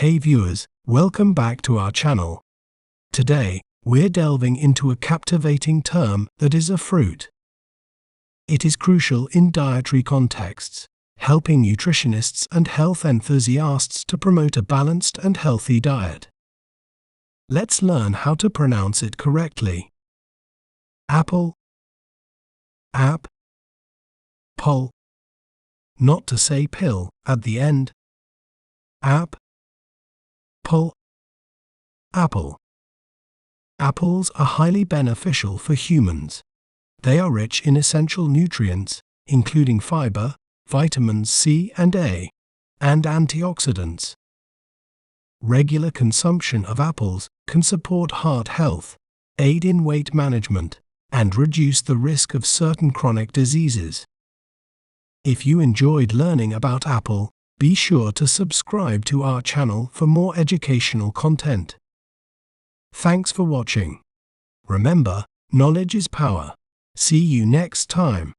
Hey viewers, welcome back to our channel. Today, we're delving into a captivating term that is a fruit. It is crucial in dietary contexts, helping nutritionists and health enthusiasts to promote a balanced and healthy diet. Let's learn how to pronounce it correctly. Apple, app, pol, not to say pill at the end. App, pol, apple. Apples are highly beneficial for humans. They are rich in essential nutrients, including fiber, vitamins C and A, and antioxidants. Regular consumption of apples can support heart health, aid in weight management, and reduce the risk of certain chronic diseases. If you enjoyed learning about apple, be sure to subscribe to our channel for more educational content. Thanks for watching. Remember, knowledge is power. See you next time.